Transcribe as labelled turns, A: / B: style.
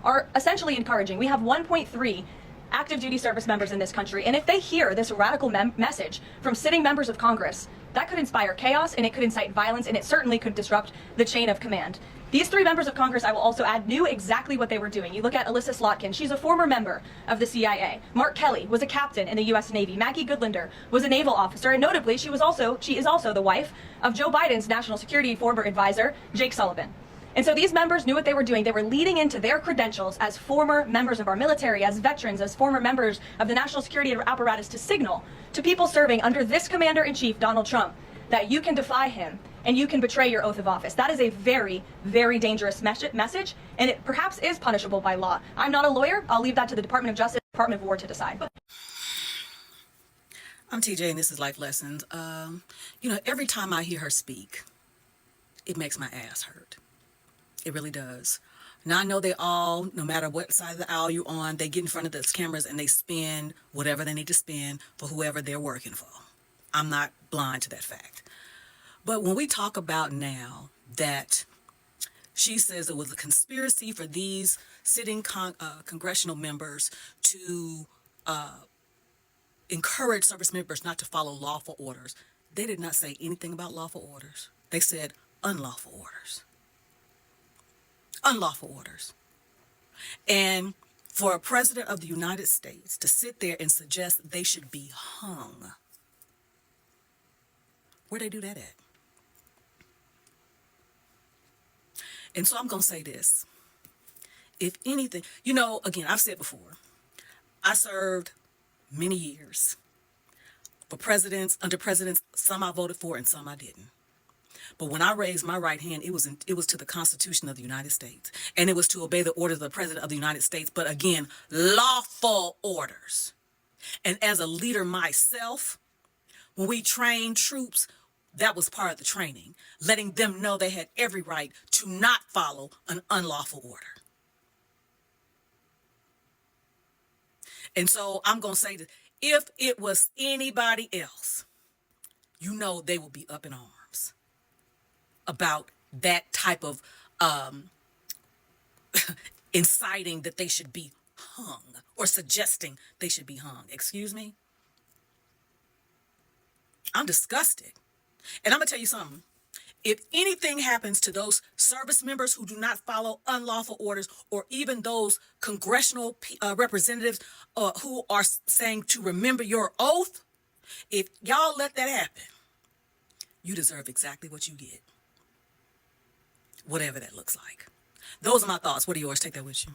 A: are essentially encouraging. We have 1.3 active duty service members in this country, and if they hear this radical message from sitting members of Congress, that could inspire chaos, and it could incite violence, and it certainly could disrupt the chain of command. These three members of Congress, I will also add, knew exactly what they were doing. You look at Alyssa Slotkin. She's a former member of the CIA. Mark Kelly was a captain in the U.S. Navy. Maggie Goodlander was a naval officer, and notably, she is also the wife of Joe Biden's national security former advisor, Jake Sullivan. And so these members knew what they were doing. They were leading into their credentials as former members of our military, as veterans, as former members of the national security apparatus to signal to people serving under this commander-in-chief, Donald Trump, that you can defy him and you can betray your oath of office. That is a very, very dangerous message, and it perhaps is punishable by law. I'm not a lawyer. I'll leave that to the Department of Justice, Department of War to decide.
B: I'm TJ, and this is Life Lessons. Every time I hear her speak, it makes my ass hurt. It really does. Now, I know they all, no matter what side of the aisle you're on, they get in front of those cameras and they spend whatever they need to spend for whoever they're working for. I'm not blind to that fact. But when we talk about now that she says it was a conspiracy for these sitting congressional members to encourage service members not to follow lawful orders, they did not say anything about lawful orders. They said unlawful orders. Unlawful orders. And for a president of the United States to sit there and suggest that they should be hung, where'd they do that at? And so I'm going to say this. If anything, again, I've said before, I served many years for presidents, under presidents, some I voted for and some I didn't. But when I raised my right hand, it was to the Constitution of the United States. And it was to obey the orders of the President of the United States. But again, lawful orders. And as a leader myself, when we trained troops, that was part of the training, letting them know they had every right to not follow an unlawful order. And so I'm going to say that if it was anybody else, they will be up in arms about that type of inciting that they should be hung or suggesting they should be hung. Excuse me? I'm disgusted. And I'm going to tell you something. If anything happens to those service members who do not follow unlawful orders, or even those congressional representatives who are saying to remember your oath, if y'all let that happen, you deserve exactly what you get. Whatever that looks like. Those are my thoughts. What are yours? Take that with you.